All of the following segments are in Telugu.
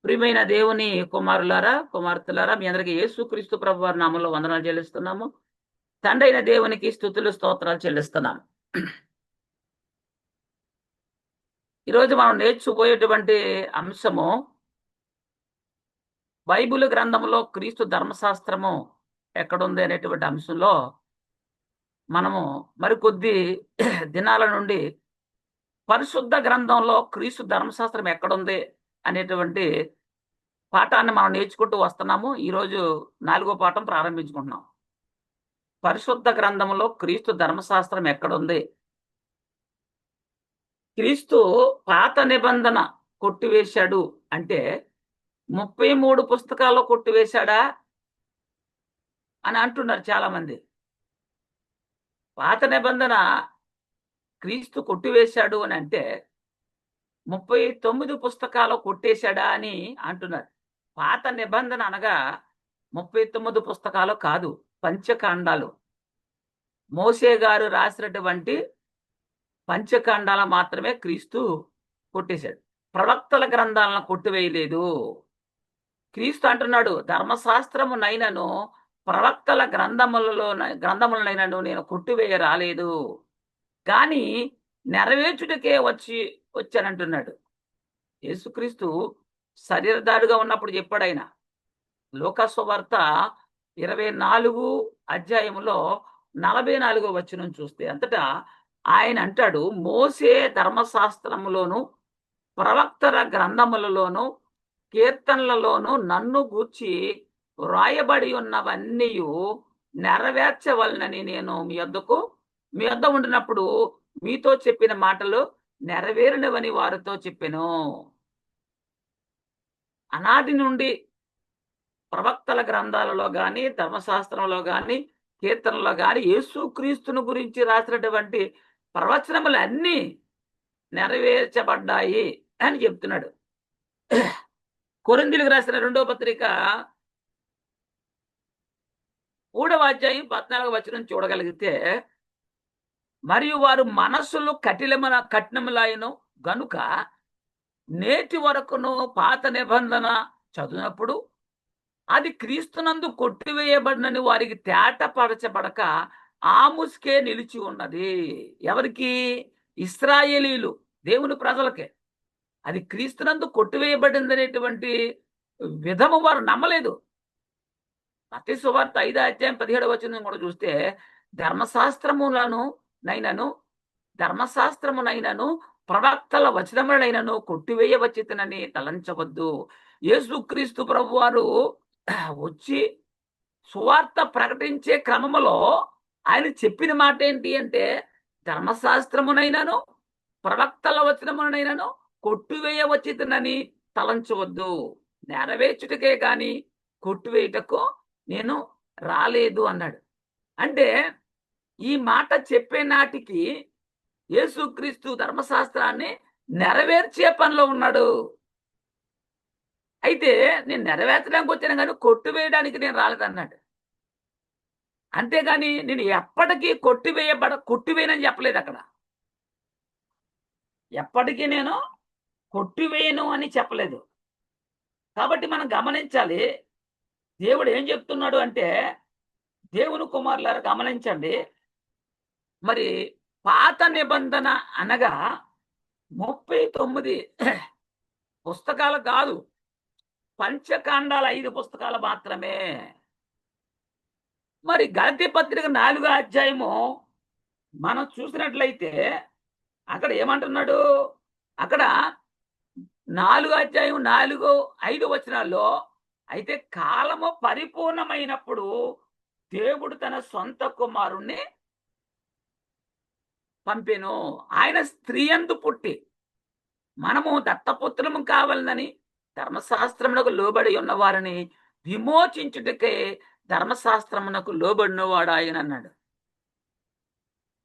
ప్రియమైన దేవుని కుమారులారా కుమార్తెలారా మీ అందరికీ యేసుక్రీస్తు ప్రభు వారి నామంలో వందనాలు చెల్లిస్తున్నాము. తండ్రి అయిన దేవునికి స్తుతులు స్తోత్రాలు చెల్లిస్తున్నాము. ఈరోజు మనం నేర్చుకుపోయేటువంటి అంశము బైబిల్ గ్రంథంలో క్రీస్తు ధర్మశాస్త్రము ఎక్కడుంది అనేటువంటి అంశంలో మనము మరికొద్ది దినాల నుండి పరిశుద్ధ గ్రంథంలో క్రీస్తు ధర్మశాస్త్రం ఎక్కడుంది అనేటువంటి పాఠాన్ని మనం నేర్చుకుంటూ వస్తున్నాము. ఈరోజు 4వ పాఠం ప్రారంభించుకుంటున్నాం. పరిశుద్ధ గ్రంథంలో క్రీస్తు ధర్మశాస్త్రం ఎక్కడుంది? క్రీస్తు పాత నిబంధన కొట్టివేశాడు అంటే 33 పుస్తకాల్లో కొట్టివేశాడా అని అంటున్నారు చాలా మంది. పాత నిబంధన క్రీస్తు కొట్టివేశాడు అని అంటే 39 పుస్తకాలు కొట్టేశాడా అని అంటున్నారు. పాత నిబంధన అనగా 39 పుస్తకాలు కాదు, పంచకాండాలు. మోసే గారు రాసినటువంటి పంచకాండాల మాత్రమే క్రీస్తు కొట్టేశాడు. ప్రవక్తల గ్రంథాలను కొట్టివేయలేదు. క్రీస్తు అంటున్నాడు, ధర్మశాస్త్రము నైనను ప్రవక్తల గ్రంథములనైనను నేను కొట్టివేయ రాలేదు, కానీ నెరవేర్చుటకే వచ్చానంటున్నాడు. యేసుక్రీస్తు శరీరధారిగా ఉన్నప్పుడు చెప్పాడు ఆయన. లూకా సువార్త 24 అధ్యాయంలో 44వ వచనం చూస్తే అంతటా ఆయన అంటాడు, మోసే ధర్మశాస్త్రములోను ప్రవక్తల గ్రంథములలోను కీర్తనలలోను నన్ను గూర్చి వ్రాయబడి ఉన్నవన్నీ నెరవేర్చవలనని నేను మీ వద్ద ఉండినప్పుడు మీతో చెప్పిన మాటలు నెరవేరినవని వారితో చెప్పాను. అనాది నుండి ప్రవక్తల గ్రంథాలలో గాని ధర్మశాస్త్రంలో గాని కీర్తనలో గాని యేసుక్రీస్తును గురించి రాసినటువంటి ప్రవచనములు అన్నీ నెరవేర్చబడ్డాయి అని చెప్తున్నాడు. కొరింథీయులకు రాసిన 2వ పత్రిక 3వ అధ్యాయం 14వ వచనం చూడగలిగితే, మరియు వారు మనస్సులు కఠినములైన గనుక నేటి వరకును పాత నిబంధన చదివినప్పుడు అది క్రీస్తునందు కొట్టివేయబడినని వారికి తేటపరచబడక ఆ ముసుకే నిలిచి ఉన్నది. ఎవరికి? ఇశ్రాయేలీలు, దేవుని ప్రజలకే. అది క్రీస్తునందు కొట్టివేయబడింది అనేటువంటి విధము వారు నమ్మలేదు. మత్తయి సువార్త 5వ అధ్యాయం 17వ వచనం కూడా చూస్తే, ధర్మశాస్త్రమునైనను ప్రవక్తల వచనములైనను కొట్టివేయవచ్చితనని తలంచవద్దు. యేసుక్రీస్తు ప్రభు వారు వచ్చి సువార్త ప్రకటించే క్రమములో ఆయన చెప్పిన మాట ఏంటి అంటే, ధర్మశాస్త్రమునైనను ప్రవక్తల వచనమునైనను కొట్టివేయవచ్చితనని తలంచవద్దు. నెరవేర్చుటకే గాని కొట్టివేయుటకు నేను రాలేదు అన్నాడు. అంటే ఈ మాట చెప్పే నాటికి యేసుక్రీస్తు ధర్మశాస్త్రాన్ని నెరవేర్చే పనిలో ఉన్నాడు. అయితే నేను నెరవేర్చడానికి వచ్చాను కానీ కొట్టివేయడానికి నేను రాలేదన్నాడు. అంతేగాని నేను ఎప్పటికీ కొట్టివేయనని చెప్పలేదు అక్కడ. ఎప్పటికీ నేను కొట్టివేయను అని చెప్పలేదు. కాబట్టి మనం గమనించాలి, దేవుడు ఏం చెప్తున్నాడు అంటే, దేవుని కుమారులారా గమనించండి, మరి పాత నిబంధన అనగా 39 పుస్తకాలు కాదు, పంచకాండాల 5 పుస్తకాలు మాత్రమే. మరి గలతీ పత్రిక 4వ అధ్యాయము మనం చూసినట్లయితే అక్కడ ఏమంటున్నాడు? అక్కడ 4వ అధ్యాయం 4, 5 వచనాల్లో, అయితే కాలము పరిపూర్ణమైనప్పుడు దేవుడు తన సొంత కుమారుణ్ణి పంపెను. ఆయన స్త్రీ యందు పుట్టి మనము దత్తపుత్రము కావాలని ధర్మశాస్త్రమునకు లోబడి ఉన్న వారిని విమోచించుటకే ధర్మశాస్త్రమునకు లోబడినవాడు ఆయన అన్నాడు.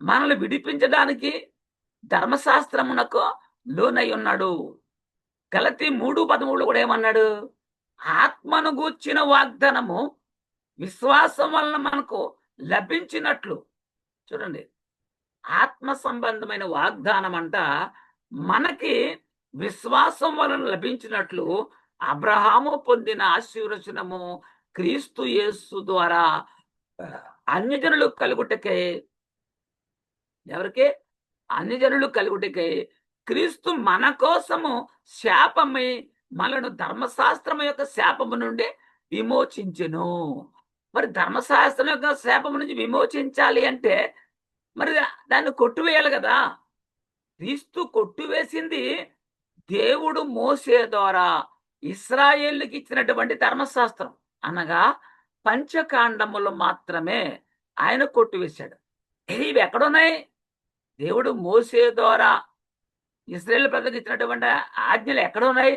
మనల్ని విడిపించడానికి ధర్మశాస్త్రమునకు లోనై ఉన్నాడు. గలతీ 3:13 కూడా ఏమన్నాడు? ఆత్మను గూర్చిన వాగ్దానము విశ్వాసం వలన మనకు లభించినట్లు. చూడండి, ఆత్మ సంబంధమైన వాగ్దానం అంట మనకి విశ్వాసం వలన లభించినట్లు అబ్రహాము పొందిన ఆశీర్వచనము క్రీస్తు యేసు ద్వారా అన్యజనులు కలుగుటకే, ఎవరికి? అన్యజనులు కలుగుటకే క్రీస్తు మన కోసము శాపమై మనను ధర్మశాస్త్రం యొక్క శాపము నుండి విమోచించెను. మరి ధర్మశాస్త్రం యొక్క శాపము నుంచి విమోచించాలి అంటే మరి దాన్ని కొట్టివేయాలి కదా. క్రీస్తు కొట్టివేసింది దేవుడు మోసే ద్వారా ఇశ్రాయేలుకి ఇచ్చినటువంటి ధర్మశాస్త్రం, అనగా పంచకాండములు మాత్రమే ఆయన కొట్టివేశాడు. ఇవి ఎక్కడున్నాయి? దేవుడు మోసే ద్వారా ఇశ్రాయేలు ప్రజలకు ఇచ్చినటువంటి ఆజ్ఞలు ఎక్కడున్నాయి?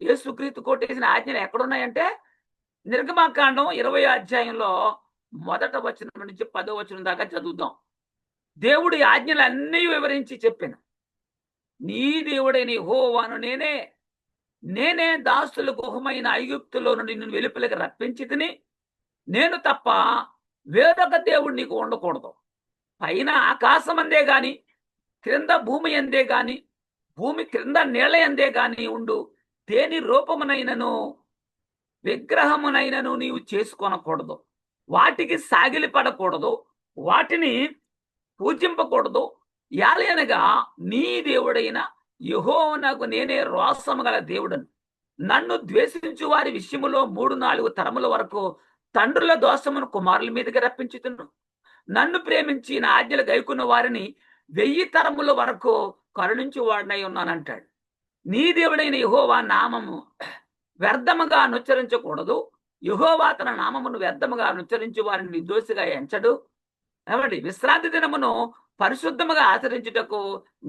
యేసుక్రీస్తు కొట్టేసిన ఆజ్ఞలు ఎక్కడున్నాయంటే నిర్గమాకాండం 20వ అధ్యాయంలో 1వ వచనం నుంచి 10వ వచనం దాకా చదువుదాం. దేవుడి ఆజ్ఞలన్నీ వివరించి చెప్పాను. నీ దేవుడైన యెహోవాను నేనే దాసుల గుహమైన ఐగుప్తులో నుండి నిన్ను వెలుపలికి రప్పించి తిని, నేను తప్ప వేరొక దేవుడు నీకు ఉండకూడదు. పైన ఆకాశం అందే గాని, క్రింద భూమి అందే గాని, భూమి క్రింద నీళ్ళ అందే గాని ఉండు దేని రూపమునైనను విగ్రహమునైనను నీవు చేసుకొనకూడదు. వాటికి సాగిలి పడకూడదు, వాటిని పూజింపకూడదు. యాలనగా నీ దేవుడైన యెహోవానకు నేనే రోషము గల దేవుడను. నన్ను ద్వేషించు వారి విషయములో 3-4 తరముల వరకు తండ్రుల దోషమును కుమారుల మీదకి రప్పించుతున్నాను. నన్ను ప్రేమించి నా ఆజ్ఞలు గైకున్న వారిని 1000 తరముల వరకు కరుణించు వాడినై ఉన్నానంటాడు. నీ దేవుడైన యెహోవా నామము వ్యర్థముగా అనుచ్చరించకూడదు. యెహోవా తన నామమును వ్యర్థముగా అనుచ్చరించు వారిని నిర్దోషిగా ఎంచడు. ఏమండి? విశ్రాంతి దినమును పరిశుద్ధముగా ఆచరించుటకు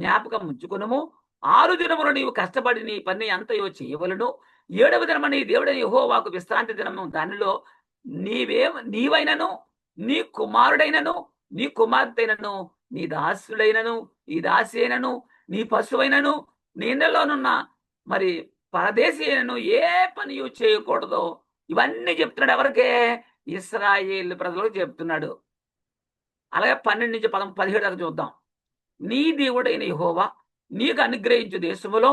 జ్ఞాపకం ఉంచుకునుము. 6 దినములు నీవు కష్టపడి నీ పని అంతయో చేయవలను. 7వ దినము నీ దేవుడైన యెహోవాకు విశ్రాంతి దినము. దానిలో నీవైనను, నీ కుమారుడైనను, నీ కుమార్తెనను, నీ దాసుడైనను, నీ దాసి అయినను, నీ పశువైనను, నీళ్ళలోనున్న మరి పరదేశీ అయినను ఏ పనియు చేయకూడదు. ఇవన్నీ చెప్తున్నాడు ఎవరికే? ఇశ్రాయేలు ప్రజలకు చెప్తున్నాడు. అలాగే 12 నుంచి 17 దాకా చూద్దాం. నీ దేవుడైన యెహోవా నీకు అనుగ్రహించు దేశములో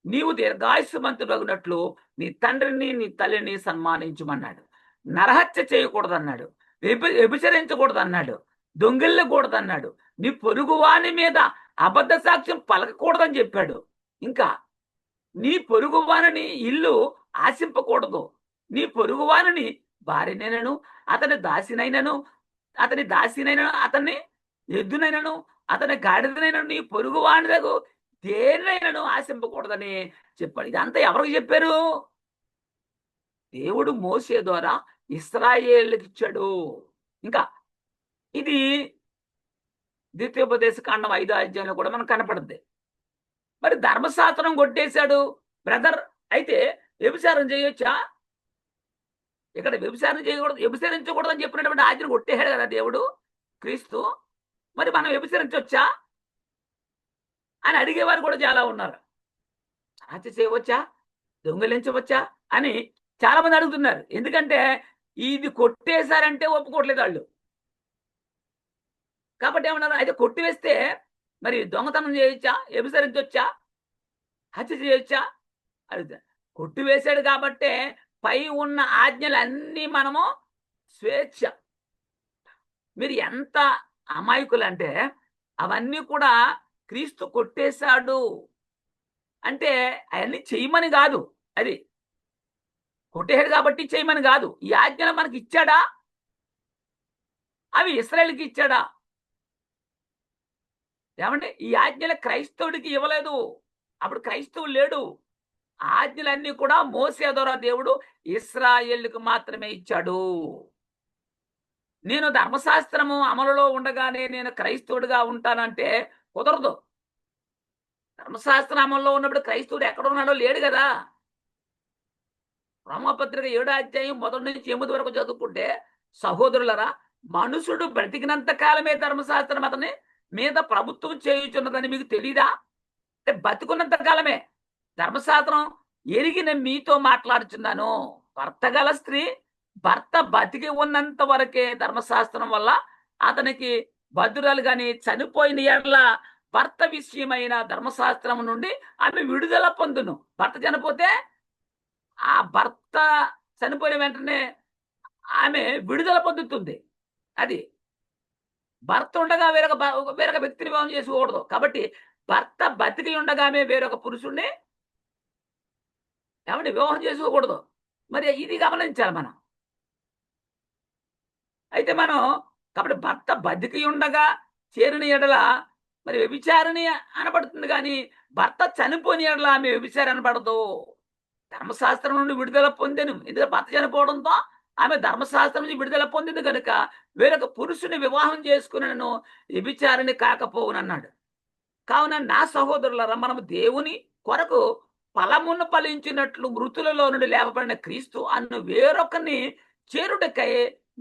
నీవు దీర్ఘాయుష్మంతుడగునట్లు నీ తండ్రిని నీ తల్లిని సన్మానించమన్నాడు. నరహత్య చేయకూడదన్నాడు. వ్యభిచరించకూడదన్నాడు. దొంగిల్లకూడదన్నాడు. నీ పొరుగువాని మీద అబద్ధ సాక్ష్యం పలకకూడదని చెప్పాడు. ఇంకా నీ పొరుగువాని ఇల్లు ఆశింపకూడదు. నీ పొరుగువాని భార్యనైనను, అతని దాసినైనను, అతన్ని ఎద్దునైనను, అతని గాడిదనైనను, నీ పొరుగువానిదగు దేనినైనను ఆశింపకూడదని చెప్పాడు. ఇదంతా ఎవరికి చెప్పారు? దేవుడు మోసే ద్వారా ఇశ్రాయేలుకి ఇచ్చాడు. ఇంకా ఇది ద్వితీయోపదేశ కాండం 5వ అధ్యాయంలో కూడా మనకు కనపడుద్ది. మరి ధర్మశాస్త్రం కొట్టేశాడు బ్రదర్. అయితే వ్యభిచారం చేయొచ్చా? ఇక్కడ వ్యభిచారం చేయకూడదు, వ్యభిచరించకూడదు అని చెప్పినటువంటి ఆజ్ఞ కొట్టేశాడు కదా దేవుడు క్రీస్తు. మరి మనం వ్యభిచరించవచ్చా అని అడిగేవారు కూడా చాలా ఉన్నారు. హత్య చేయవచ్చా, దొంగిలించవచ్చా అని చాలా మంది అడుగుతున్నారు. ఎందుకంటే ఇది కొట్టేశారంటే ఒప్పుకోవట్లేదు వాళ్ళు. కాబట్టి ఏమన్నారు? అయితే కొట్టివేస్తే మరి దొంగతనం చేయొచ్చా, వ్యభిచరించవచ్చా, హత్య చేయొచ్చా అడుగుతారు. కొట్టివేశాడు కాబట్టే పై ఉన్న ఆజ్ఞలన్నీ మనము స్వేచ్ఛ. మీరు ఎంత అమాయకులంటే అవన్నీ కూడా క్రీస్తు కొట్టేశాడు అంటే అవన్నీ చేయమని కాదు. అది కొట్టేశాడు కాబట్టి చేయమని కాదు. ఈ ఆజ్ఞలు మనకి ఇచ్చాడా? అవి ఇశ్రాయేలుకి ఇచ్చాడా? ఏమంటే ఈ ఆజ్ఞలు క్రైస్తవుడికి ఇవ్వలేదు. అప్పుడు క్రైస్తవుడు లేడు. ఆజ్ఞలన్నీ కూడా మోసే ద్వారా దేవుడు ఇశ్రాయేలుకు మాత్రమే ఇచ్చాడు. నేను ధర్మశాస్త్రము అమలులో ఉండగానే నేను క్రైస్తవుడిగా ఉంటానంటే కుదరదు. ధర్మశాస్త్రం అమల్లో ఉన్నప్పుడు క్రైస్తవుడు ఎక్కడ ఉన్నాడో లేడు కదా. రోమాపత్రిక 7వ అధ్యాయం 1 నుంచి 8 వరకు చదువుకుంటే, సహోదరులరా, మనుషుడు బ్రతికినంత కాలమే ధర్మశాస్త్రం అతని మీద ప్రభుత్వం చేయుచున్నదని మీకు తెలీదా? అంటే బతికున్నంత కాలమే ధర్మశాస్త్రం ఎరిగిన మీతో మాట్లాడుచున్నాను. భర్త గల స్త్రీ భర్త బతికి ఉన్నంత వరకే ధర్మశాస్త్రం వల్ల అతనికి బద్దురాలు గాని చనిపోయిన ఎడల భర్త విషయమైన ధర్మశాస్త్రం నుండి ఆమె విడుదల పొందును. భర్త చనిపోతే ఆ భర్త చనిపోయిన వెంటనే ఆమె విడుదల పొందుతుంది. అది భర్త ఉండగా వేరొక వ్యక్తిని వివాహం చేసుకోకూడదు. కాబట్టి భర్త బతికి ఉండగా ఆమె వేరొక పురుషుడిని ఏమండి వివాహం చేసుకోకూడదు. మరి ఇది గమనించాలి మనం. అయితే మనం కాబట్టి భర్త బతికి ఉండగా చేరిన ఎడల మరి వ్యభిచారిణి అనబడుతుంది గాని, భర్త చనిపోయిన ఎడల ఆమె వ్యభిచారి అనబడదు. ధర్మశాస్త్రం నుండి విడుదల పొందెను. ఎందుకంటే భర్త చనిపోవడంతో ఆమె ధర్మశాస్త్రం నుంచి విడుదల పొందింది గనుక వేరొక పురుషుని వివాహం చేసుకునను వ్యభిచారిణి కాకపోవునన్నాడు. కావున నా సహోదరులారా, మనము దేవుని కొరకు ఫలమును ఫలించినట్లు మృతులలో నుండి లేపబడిన క్రీస్తు అను వేరొకరిని చేరుటకై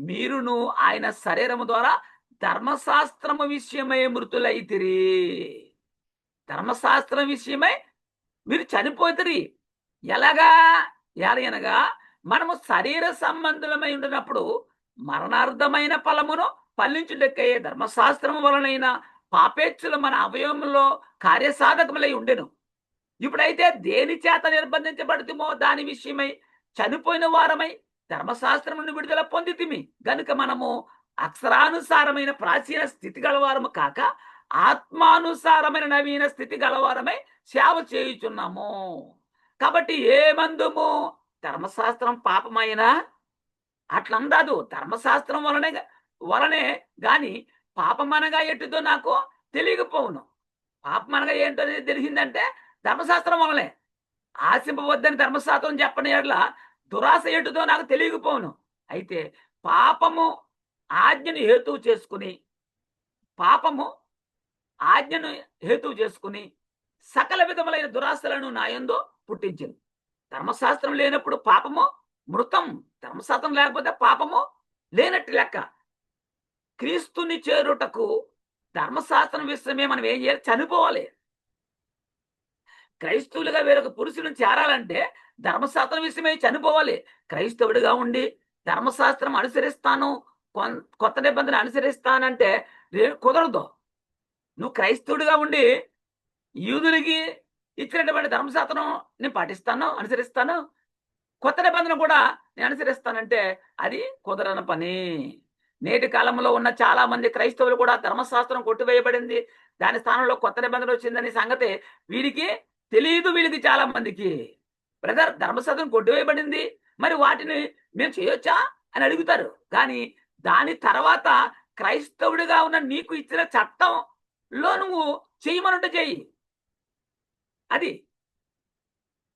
మీరును ఆయన శరీరము ద్వారా ధర్మశాస్త్రము విషయమై మృతులైతిరి. ధర్మశాస్త్రం విషయమై మీరు చనిపోతిరి. ఎలాగా? ఎలయనగా మనము శరీర సంబంధులమై ఉండినప్పుడు మరణార్థమైన ఫలమును ఫలించుటకై ధర్మశాస్త్రము వలనైన పాపేచ్చులు మన అవయవంలో కార్యసాధకములై ఉండెను. ఇప్పుడైతే దేని చేత నిర్బంధించబడుతుమో దాని విషయమై చనిపోయిన వారమై ధర్మశాస్త్రం నుండి విడుదల పొందితిమి గనుక మనము అక్షరానుసారమైన ప్రాచీన స్థితి గలవారము కాక ఆత్మానుసారమైన నవీన స్థితి గలవారమై సేవ చేయుచున్నాము. కాబట్టి ఏమందుము ధర్మశాస్త్రం పాపమైనా అట్లందాదు. ధర్మశాస్త్రం వలనే గాని పాపమనగా ఎట్టుదో నాకు తెలియకపోవును. పాపమనగా ఏంటో తెలిసిందంటే ధర్మశాస్త్రం వలనే. ఆశింపవద్దని ధర్మశాస్త్రం చెప్పని ఎడల దురాశ ఎటుదో నాకు తెలియకపోవును. అయితే పాపము ఆజ్ఞను హేతువు చేసుకుని సకల విధములైన దురాశలను నా యందు పుట్టించింది. ధర్మశాస్త్రం లేనప్పుడు పాపము మృతం. ధర్మశాస్త్రం లేకపోతే పాపము లేనట్టు లెక్క. క్రీస్తుని చేరుటకు ధర్మశాస్త్రం విషయమే మనం ఏం చేయాలి? చనిపోవాలి. క్రైస్తవులుగా వేరొక పురుషులను చేరాలంటే ధర్మశాస్త్రం విషయమై చనిపోవాలి. క్రైస్తవుడిగా ఉండి ధర్మశాస్త్రం అనుసరిస్తాను, కొత్త నిబంధన అనుసరిస్తానంటే కుదరదు. నువ్వు క్రైస్తవుడిగా ఉండి యూదులకి ఇచ్చినటువంటి ధర్మశాస్త్రం నేను పాటిస్తాను, అనుసరిస్తాను, కొత్త నిబంధన కూడా నేను అనుసరిస్తానంటే అది కుదరని పని. నేటి కాలంలో ఉన్న చాలా మంది క్రైస్తవులు కూడా ధర్మశాస్త్రం కొట్టివేయబడింది, దాని స్థానంలో కొత్త నిబంధన వచ్చిందని సంగతి వీరికి తెలియదు. వీళ్ళకి చాలా మందికి బ్రదర్ ధర్మశాస్త్రం కొట్టివేయబడింది, మరి వాటిని మేము చేయొచ్చా అని అడుగుతారు. కానీ దాని తర్వాత క్రైస్తవుడిగా ఉన్న నీకు ఇచ్చిన చట్టంలో నువ్వు చేయమనుంటే చెయ్యి. అది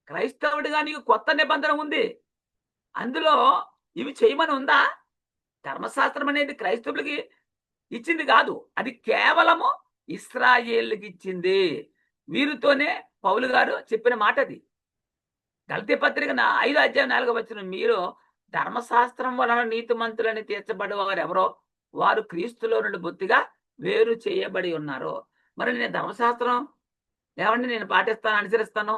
క్రైస్తవుడిగా నీకు కొత్త నిబంధన ఉంది, అందులో ఇవి చేయమని ఉందా? ధర్మశాస్త్రం అనేది క్రైస్తవులకి ఇచ్చింది కాదు, అది కేవలము ఇశ్రాయేలుకి ఇచ్చింది. వీరితోనే పౌలు గారు చెప్పిన మాట అది. గలతీ పత్రిక 5:4 మీరు ధర్మశాస్త్రం వలన నీతిమంతులని తీర్చబడేవారు ఎవరో వారు క్రీస్తులో నుండి బొత్తిగా వేరు చేయబడి ఉన్నారు. మరి నేను ధర్మశాస్త్రం ఏమండి నేను పాటిస్తాను, అనుసరిస్తాను,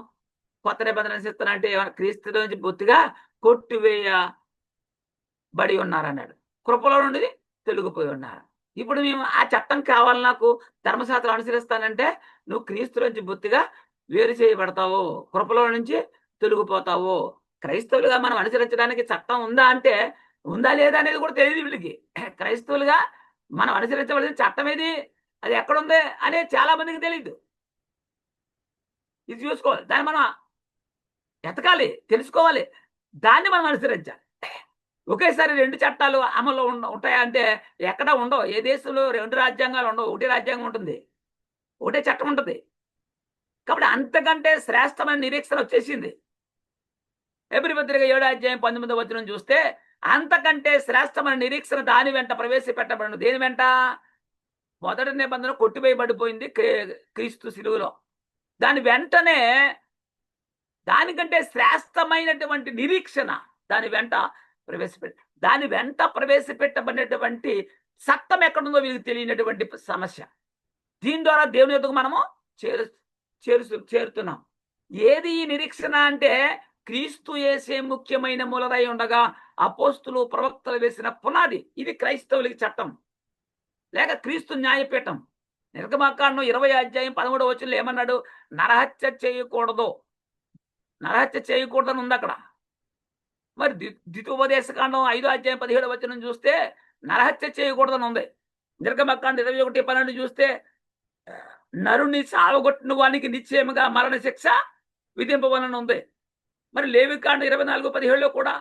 కొత్త నిబంధన అనుసరిస్తాను అంటే క్రీస్తులో నుంచి బొత్తిగా కొట్టివేయబడి ఉన్నారన్నాడు. కృపలో నుండి తొలగిపోయి ఉన్నారు. ఇప్పుడు మేము ఆ చట్టం కావాలి, నాకు ధర్మశాస్త్రం అనుసరిస్తానంటే నువ్వు క్రీస్తు నుంచి బొత్తిగా వేరు చేయబడతావు, కృపలో నుంచి తొలగిపోతావు. క్రైస్తవులుగా మనం అనుసరించడానికి చట్టం ఉందా అంటే ఉందా లేదా అనేది కూడా తెలియదు వీళ్ళకి. క్రైస్తవులుగా మనం అనుసరించవలసిన చట్టం ఏది, అది ఎక్కడుంది అనేది చాలా మందికి తెలియదు. ఇది చూసుకోవాలి, దాన్ని మనం ఎతకాలి, తెలుసుకోవాలి, దాన్ని మనం అనుసరించాలి. ఒకేసారి 2 చట్టాలు అమల్లో ఉంటాయా అంటే ఎక్కడ ఉండవు. ఏ దేశంలో 2 రాజ్యాంగాలు ఉండవు, ఒకటే రాజ్యాంగం ఉంటుంది, ఒకటే చట్టం ఉంటుంది. కాబట్టి అంతకంటే శ్రేష్టమైన నిరీక్షణ వచ్చేసింది. హెబ్రీ పత్రిక 7:19 చూస్తే అంతకంటే శ్రేష్టమైన నిరీక్షణ దాని వెంట ప్రవేశపెట్టబడిన. దేని వెంట? మొదటి నిబంధన కొట్టివేయబడిపోయింది క్రీస్తు శిలువలో. దాని వెంటనే దానికంటే శ్రేష్టమైనటువంటి నిరీక్షణ దాని వెంట ప్రవేశపెట్టబడినటువంటి చట్టం ఎక్కడుందో వీరికి తెలియనటువంటి సమస్య. దీని ద్వారా దేవుని యొద్దకు మనము చేరుతున్నాం. ఏది ఈ నిరీక్షణ అంటే క్రీస్తు యేసే ముఖ్యమైన మూలరై ఉండగా అపోస్తులు ప్రవక్తలు వేసిన పునాది. ఇది క్రైస్తవులకి చట్టం లేక క్రీస్తు న్యాయపీఠం. నిర్గమకాండం 20:13 ఏమన్నాడు? నరహత్య చేయకూడదు అని ఉంది అక్కడ. మరి ద్వితోపదేశకాండం 5:17 చూస్తే నరహత్య చేయకూడదని ఉంది. నిర్గమకాండం 21:12 చూస్తే నరుని సావగొట్టిన వానికి నిశ్చయముగా మరణ శిక్ష విధింపవలని ఉంది. మరి లేవికాండం 24:17 కూడా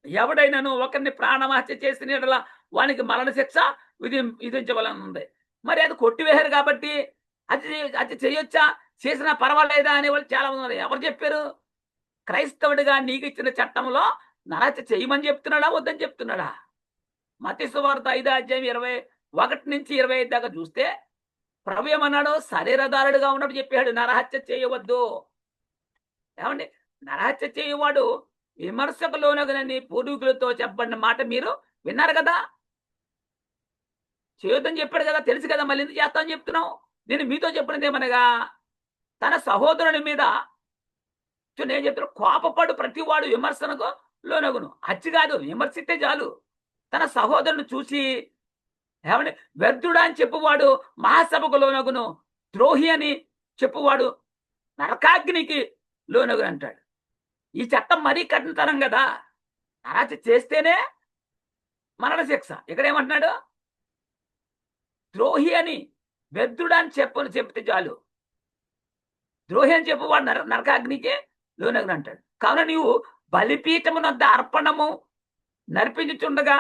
ఎవడైనాను ఒకరిని ప్రాణహత్య చేసిన యెడల వానికి మరణ శిక్ష విధించవలని ఉంది. మరి అది కొట్టివేశారు కాబట్టి అది చేయొచ్చా, చేసినా పర్వాలేదా అనే వాళ్ళు చాలా మంది ఉన్నారు. ఎవరు చెప్పారు? క్రైస్తవుడిగా నీకు ఇచ్చిన చట్టంలో నరహత్య చేయమని చెప్తున్నాడా, వద్దని చెప్తున్నాడా? మత్తయి సువార్త 5:21-25 దాకా చూస్తే ప్రభు ఏమన్నాడు? శరీరధారుడిగా ఉన్నప్పుడు చెప్పాడు నరహత్య చేయవద్దు. ఏమండి, నరహత్య చేయవాడు విమర్శకు లోనగనని పూర్వీకులతో చెప్పబడిన మాట మీరు విన్నారు కదా. చేయొద్దని చెప్పాడు కదా, తెలుసు కదా, మళ్ళీ ఎందుకు చేస్తామని చెప్తున్నావు? నేను మీతో చెప్పినది ఏమనగా, తన సహోదరుని మీద నేను చెప్తున్నా, కోపపడు ప్రతివాడు విమర్శనకు లోనగును. హత్య కాదు, విమర్శిస్తే చాలు. తన సహోదరుని చూసి ఏమండి వ్యర్థుడా అని చెప్పువాడు మహాసభకు లోనగును, ద్రోహి అని చెప్పువాడు నరకాగ్నికి లోనగును అంటాడు. ఈ చట్టం మరీ కఠినతరం కదా. నరహత్య చేస్తేనే మరణ శిక్ష. ఇక్కడ ఏమంటున్నాడు? ద్రోహి అని వ్యర్థుడా అని చెప్తే చాలు. ద్రోహి అని చెప్పువాడు నరకాగ్నికి లోనగును అంటాడు. కావున నీవు బలిపీఠమునంత అర్పణము నర్పించుచుండగా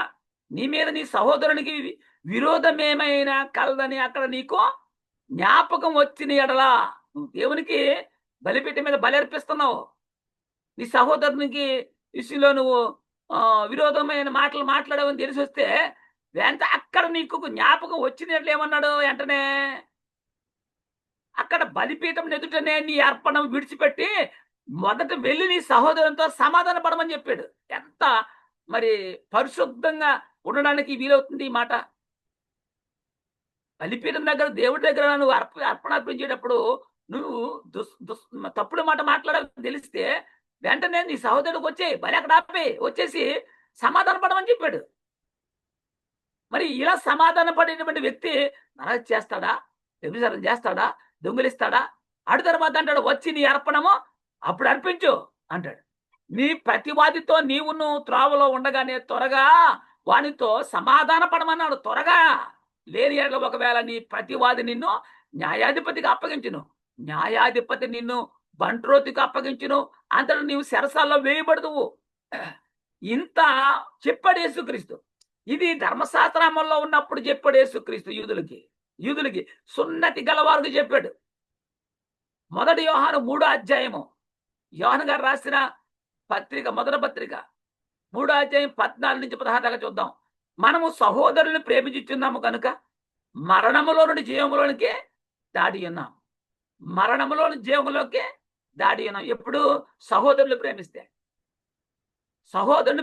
నీ మీద నీ సహోదరునికి విరోధమేమైనా కలదని అక్కడ నీకు జ్ఞాపకం వచ్చిన ఎడలా, నువ్వు దేవునికి బలిపీఠం మీద బలి అర్పిస్తున్నావు, నీ సహోదరునికి విషయంలో నువ్వు విరోధమైన మాటలు మాట్లాడవని తెలిసి వస్తే వెంట అక్కడ నీకు జ్ఞాపకం వచ్చినట్లు ఏమన్నాడు? వెంటనే అక్కడ బలిపీఠం ఎదుటనే నీ అర్పణం విడిచిపెట్టి మొదట వెళ్ళి నీ సహోదరునితో సమాధాన పడమని చెప్పాడు. ఎంత మరి పరిశుద్ధంగా ఉండడానికి వీలవుతుంది ఈ మాట. బలిపీఠం దగ్గర, దేవుడి దగ్గర నువ్వు అర్పణ అర్పించేటప్పుడు నువ్వు తప్పుడు మాట మాట్లాడాలని తెలిస్తే వెంటనే నీ సహోదరుడికి వచ్చే బలి అక్కడ ఆపే వచ్చేసి సమాధాన పడమని చెప్పాడు. మరి ఇలా సమాధాన పడినటువంటి వ్యక్తి నరహత్య చేస్తాడా, వ్యభిచారం చేస్తాడా, దొంగిలిస్తాడా? అడు తర్వాత అంటాడు, వచ్చి నీ అర్పణము అప్పుడు అర్పించు అంటాడు. నీ ప్రతివాదితో నీవును త్రోవలో ఉండగానే త్వరగా వానితో సమాధాన పడమన్నాడు. త్వరగా లేని ఒకవేళ నీ ప్రతివాది నిన్ను న్యాయాధిపతికి అప్పగించును, న్యాయాధిపతి నిన్ను బంట్రోతికి అప్పగించును, అంతలో నీవు శరసాల్లో వేయబడుతువు. ఇంత చెప్పాడు యేసుక్రీస్తు. ఇది ధర్మశాస్త్రామల్లో ఉన్నప్పుడు చెప్పాడు యేసుక్రీస్తు యూదులకి సున్నతి గలవారికి చెప్పాడు. 1 యోహాను 3 యోహాను గారు రాసిన పత్రిక, మొదటి పత్రిక 3:14-16 దాకా చూద్దాం. మనము సహోదరుని ప్రేమించుచున్నాము కనుక మరణములో నుండి జీవములోనికి దాడి ఉన్నాం. మరణములో నుండి జీవములోకి దాడి ఉన్నాం. ఎప్పుడు? సహోదరుని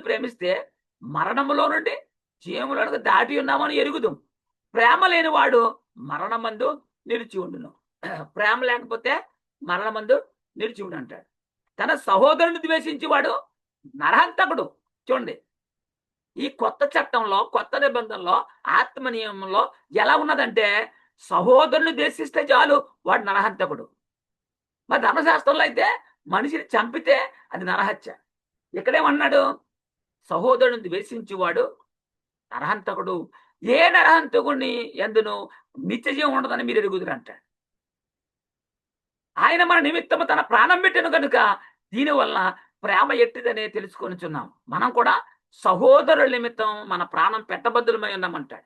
ప్రేమిస్తే మరణములో నుండి జీవములోనికి దాటి ఉన్నామని ఎరుగుదాం. ప్రేమ లేని వాడు మరణమందు నిలిచి ఉండును. ప్రేమ లేకపోతే మరణమందు నిలిచి ఉండు అంటాడు. తన సహోదరుని ద్వేషించి వాడు నరహంతకుడు. చూడండి, ఈ కొత్త చట్టంలో, కొత్త నిబంధనలో, ఆత్మ నియమంలో ఎలా ఉన్నదంటే సహోదరుని ద్వేషిస్తే చాలు వాడు నరహంతకుడు. మరి ధర్మశాస్త్రంలో అయితే మనిషిని చంపితే అది నరహత్య. ఇక్కడేమన్నాడు? సహోదరుని ద్వేషించేవాడు నరహంతకుడు. ఏ నరహంతకుడిని ఎందును నిత్య జీవం ఉండదని మీరు ఎరుగుదురు అంటాడు. ఆయన మన నిమిత్తము తన ప్రాణం పెట్టిన కనుక దీనివల్ల ప్రేమ ఎట్టిదనే తెలుసుకొనిచున్నాం. మనం కూడా సహోదరుల నిమిత్తం మన ప్రాణం పెట్టబద్దులమై ఉన్నామంటాడు.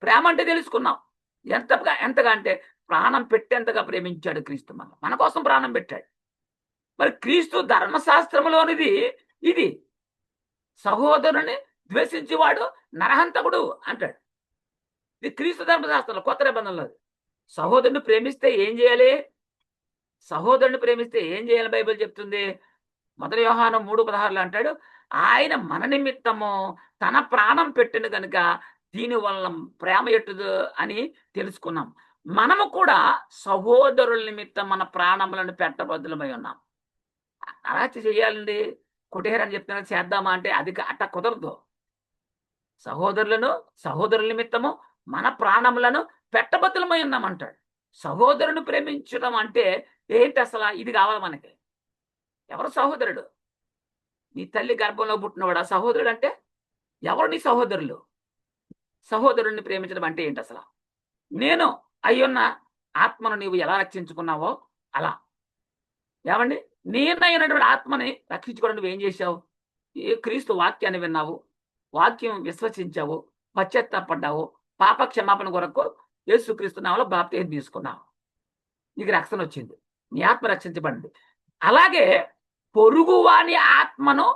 ప్రేమ అంటే తెలుసుకున్నాం. ఎంతగా అంటే ప్రాణం పెట్టేంతగా ప్రేమించాడు క్రీస్తు. మన కోసం ప్రాణం పెట్టాడు. మరి క్రీస్తు ధర్మశాస్త్రములోనిది ఇది. సహోదరుని ద్వేషించేవాడు నరహంతకుడు అంటాడు. ఇది క్రీస్తు ధర్మశాస్త్రంలో, కొత్త నిబంధనలో. సహోదరుని ప్రేమిస్తే ఏం చేయాలి? బైబిల్ చెప్తుంది. 1 యోహాను 3:16 అంటాడు, ఆయన మన నిమిత్తము తన ప్రాణం పెట్టిన కనుక దీనివల్ల ప్రేమ ఎట్టుదు అని తెలుసుకున్నాం. మనము కూడా సహోదరుల నిమిత్తం మన ప్రాణములను పెట్టబద్దులమై ఉన్నాం. నరహత్య చేయాలండి, కుటేరని చెప్తున్నా, చేద్దామా అంటే అది అట్ట కుదరదు. సహోదరుల నిమిత్తము మన ప్రాణములను పెట్టబద్దులమై ఉన్నామంటాడు. సహోదరుని ప్రేమించడం అంటే ఏంటి అసలు? ఇది కావాలి మనకి. ఎవరు సహోదరుడు? నీ తల్లి గర్భంలో పుట్టినవాడు ఆ సహోదరుడు అంటే ఎవరు నీ సహోదరులు? సహోదరుణ్ణి ప్రేమించడం అంటే ఏంటి అసలు? నేను అయ్యున్న ఆత్మను నీవు ఎలా రక్షించుకున్నావో అలా. ఏమండి? నేనైనటువంటి ఆత్మని రక్షించుకోవడం నువ్వేం చేశావు? ఏ క్రీస్తు వాక్యాన్ని విన్నావు, వాక్యం విశ్వసించావు, పశ్చాత్తాపడ్డావు, పాప క్షమాపణ కొరకు యేసుక్రీస్తు నామములో బాప్తిసం తీసుకున్నావు. నీకు రక్షణ వచ్చింది, నీ ఆత్మ రక్షించబడింది. అలాగే పొరుగువాని ఆత్మను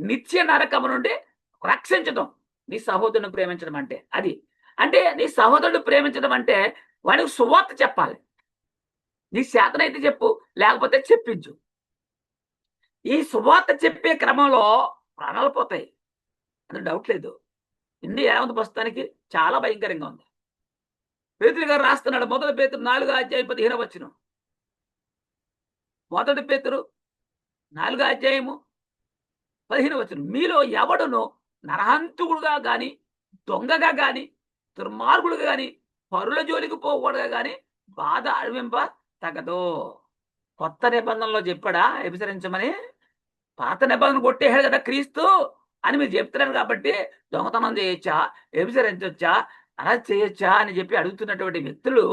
నిత్య నరకము నుండి రక్షించడం నీ సహోదరుని ప్రేమించడం అంటే అది. అంటే నీ సహోదరుడు ప్రేమించడం అంటే వాడికి సువార్త చెప్పాలి. నీ చేతనైతే చెప్పు, లేకపోతే చెప్పించు. ఈ సువార్త చెప్పే క్రమంలో ప్రాణాలు పోతాయి, అది డౌట్ లేదు. ఇండియా ఎలా ఉంది ప్రస్తుతానికి? చాలా భయంకరంగా ఉంది. పేతురు గారు రాస్తున్నాడు, 1 పేతురు 4:15. 1 పేతురు 4:15 మీలో ఎవడును నరహంతకుడుగా గాని, దొంగగా గాని, దుర్మార్గుడుగా గాని, పరుల జోలికి పోకూడగా గాని బాధ అనిపింప తగదు. కొత్త నిబంధనలో చెప్పాడా వ్యభిచరించమని? పాత నిబంధన కొట్టేశాడు కదా క్రీస్తు అని మీరు చెప్తున్నారు కాబట్టి దొంగతనం చేయొచ్చా, వ్యభిచరించొచ్చా, అలా చేయొచ్చా అని చెప్పి అడుగుతున్నటువంటి వ్యక్తులు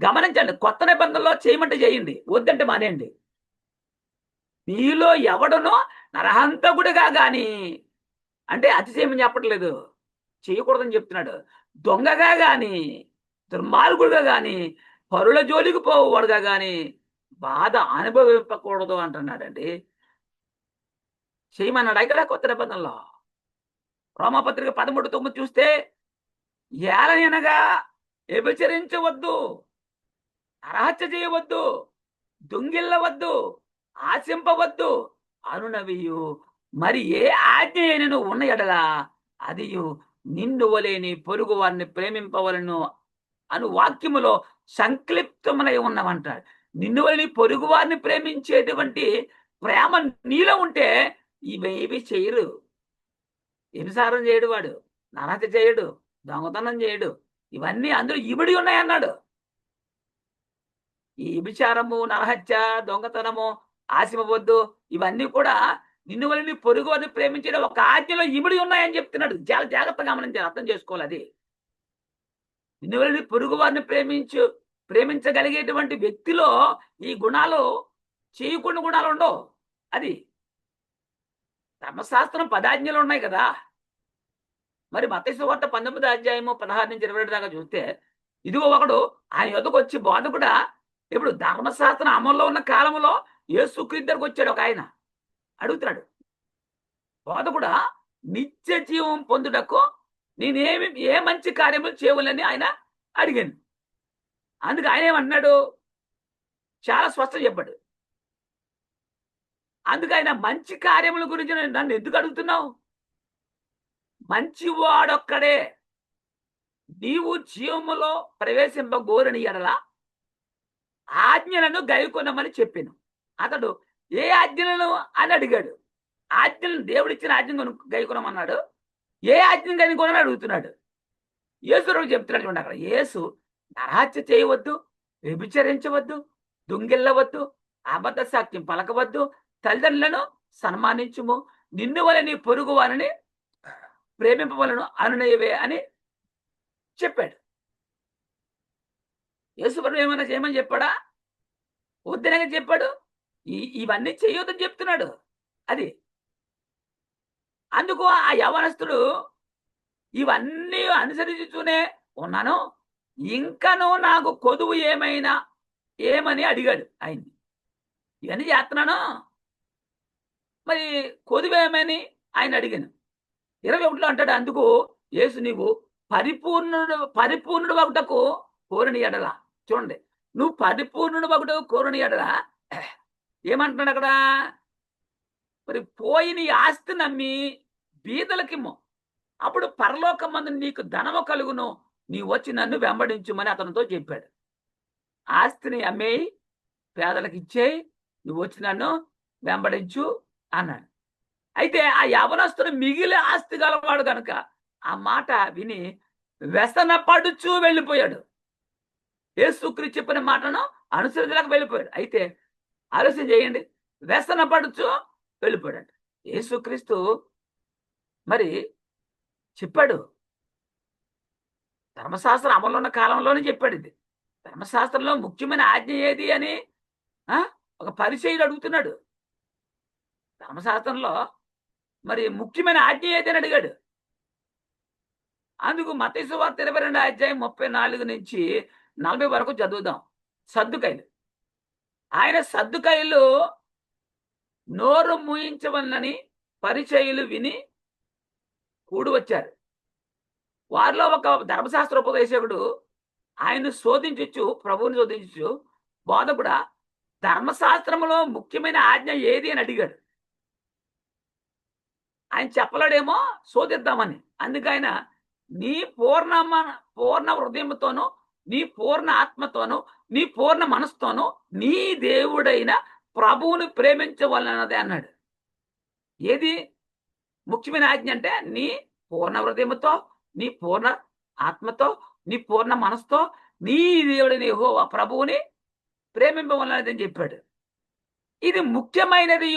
గమనించండి. కొత్త నిబంధనలో చేయమంటే చేయండి, వద్దంటే మానేయండి. మీలో ఎవడునో నరహంతకుడిగా గాని, అంటే అతిశయం చెప్పట్లేదు, చేయకూడదని చెప్తున్నాడు. దొంగగా గాని, దుర్మార్గుడుగా గాని, పరుల జోలికి పోవాడుగా గాని బాధ అనుభవింపకూడదు అంటున్నాడండి. చేయమన్నాడు ఇక్కడ కొత్త నిబంధనలో. రోమాపత్రిక 13:9 చూస్తే ఏలనగా వ్యభిచరించవద్దు, నరహత్య చేయవద్దు, దొంగిల్లవద్దు, ఆశింపవద్దు అనునవియు మరి ఏ ఆజ్ఞ అయినను ఉన్న ఎడలా అదియు నిన్ను వలేని పొరుగు వారిని ప్రేమింపవలను అను వాక్యములో సంక్లిప్తమునై ఉన్నవంటాడు. నిన్ను వలని పొరుగు వారిని ప్రేమించేటువంటి ప్రేమ నీలో ఉంటే ఇవేవి చేయరు. వ్యభిచారం చేయడు, వాడు నరహత్య చేయడు, దొంగతనం చేయడు, ఇవన్నీ అందులో ఇమిడి ఉన్నాయన్నాడు. ఈ వ్యభిచారము, నరహత్య, దొంగతనము, ఆశింపవద్దు ఇవన్నీ కూడా నిన్ను వలని పొరుగు వారిని ప్రేమించడం ఒక ఆజ్ఞలో ఇమిడి ఉన్నాయని చెప్తున్నాడు. చాలా జాగ్రత్తగా గమనించాలి, అర్థం చేసుకోవాలి. అది నిన్ను వలని పొరుగు వారిని ప్రేమించగలిగేటువంటి వ్యక్తిలో ఈ గుణాలు చేయకుండా గుణాలు ఉండవు. అది ధర్మశాస్త్రం 10 ఆజ్ఞలు ఉన్నాయి కదా. మరి మత్తయి సువార్త 19:16-22 దాకా చూస్తే ఇదిగో ఒకడు ఆయన యొద్దకు వచ్చి బోధకుడా, ఇప్పుడు ధర్మశాస్త్రం అమల్లో ఉన్న కాలంలో యేసుక్రీస్తు దగ్గరకు వచ్చాడు ఒక ఆయన, అడుగుతున్నాడు, బోధకుడా నిత్య జీవం పొందుటకు నేనేమి ఏ మంచి కార్యములు చేయవలని ఆయన అడిగాను. అందుకు ఆయన ఏమన్నాడు? చాలా స్పష్టం చెప్పాడు. అందుకు ఆయన మంచి కార్యముల గురించి నన్ను ఎందుకు అడుగుతున్నావు? మంచివాడొక్కడే నీవు జీవములో ప్రవేశింపగోరని ఎడల ఆజ్ఞలను గైకొనమని చెప్పాను. అతడు ఏ ఆజ్ఞలను అని అడిగాడు. ఆజ్ఞలను దేవుడిచ్చిన ఆజ్ఞను గైకొనమన్నాడు, ఏ ఆజ్ఞను గైకొనని అడుగుతున్నాడు. యేసు చెప్తున్నాడు చూడండి అక్కడ. యేసు నరహత్య చేయవద్దు, వ్యభిచరించవద్దు, దొంగిల్లవద్దు, అబద్ధ సాక్ష్యం పలకవద్దు, తల్లిదండ్రులను సన్మానించుము, నిన్ను వలె నీ పొరుగు వారిని ప్రేమింపవలను అనునయవే అని చెప్పాడు. యేసుప్రభు ఏమైనా చేయమని చెప్పాడా? వద్దనగా చెప్పాడు. ఇవన్నీ చేయొద్దని చెప్తున్నాడు. అది అందుకు ఆ యవనస్తుడు ఇవన్నీ అనుసరించుతూనే ఉన్నాను, ఇంకనూ నాకు కొదువు ఏమని అడిగాడు ఆయన్ని. ఇవన్నీ చేస్తున్నాను, మరి కొదువు ఏమని ఆయన అడిగాను. 21లో అంటాడు, అందుకు యేసు నీవు పరిపూర్ణుడు వగుటకు కోరిని ఎడల. చూడండి, నువ్వు పరిపూర్ణుడు వగుటకు కోరిని ఎడల ఏమంటున్నాడు అక్కడ? మరి పోయి నీ ఆస్తి నమ్మి బీదలకిమ్ము, అప్పుడు పరలోకమందు నీకు ధనము కలుగును, నీ వచ్చి నన్ను వెంబడించుమని అతనితో చెప్పాడు. ఆస్తిని అమ్మేయి పేదలకు ఇచ్చేయి, నువ్వు వచ్చి నన్ను వెంబడించు అన్నాడు. అయితే ఆ యవనస్తుడు మిగిలి ఆస్తి గలవాడు కనుక ఆ మాట విని వ్యసన పడుచు వెళ్ళిపోయాడు. యేసుక్రీస్తు చెప్పిన మాటను అనుసరించడానికి వెళ్ళిపోయాడు. అయితే ఆలోచన చేయండి, వ్యసన పడుచు వెళ్ళిపోయాడు. యేసుక్రీస్తు మరి చెప్పాడు, ధర్మశాస్త్రం అమలు ఉన్న కాలంలోనే చెప్పాడు. ఇది ధర్మశాస్త్రంలో ముఖ్యమైన ఆజ్ఞ ఏది అని ఒక పరిచయుడు అడుగుతున్నాడు. ధర్మశాస్త్రంలో మరి ముఖ్యమైన ఆజ్ఞ ఏది అని అడిగాడు. అందుకు మత్తయి సువార్త 22 అధ్యాయం 34 నుంచి 40 వరకు చదువుదాం. సద్దుకైలు, ఆయన సద్దుకైలు నోరు మూయించవలనని పరిచయులు విని కూడి వచ్చారు. వారిలో ఒక ధర్మశాస్త్ర ఉపదేశకుడు ఆయన్ను శోధించచ్చు, ప్రభువుని శోధించచ్చు, బోధకుడా ధర్మశాస్త్రంలో ముఖ్యమైన ఆజ్ఞ ఏది అని అడిగాడు. ఆయన చెప్పలేడేమో, శోధిద్దామని. అందుకైనా నీ పూర్ణ హృదయంతోనూ, నీ పూర్ణ ఆత్మతోనూ, నీ పూర్ణ మనసుతోనూ నీ దేవుడైన ప్రభువుని ప్రేమించవలనదే అన్నాడు. ఏది ముఖ్యమైన ఆజ్ఞ అంటే నీ పూర్ణ హృదయంతో, నీ పూర్ణ ఆత్మతో, నీ పూర్ణ మనసుతో నీ దేవుడైన యెహోవా ప్రభువుని ప్రేమింపవలనది అని చెప్పాడు. ఇది ముఖ్యమైనది,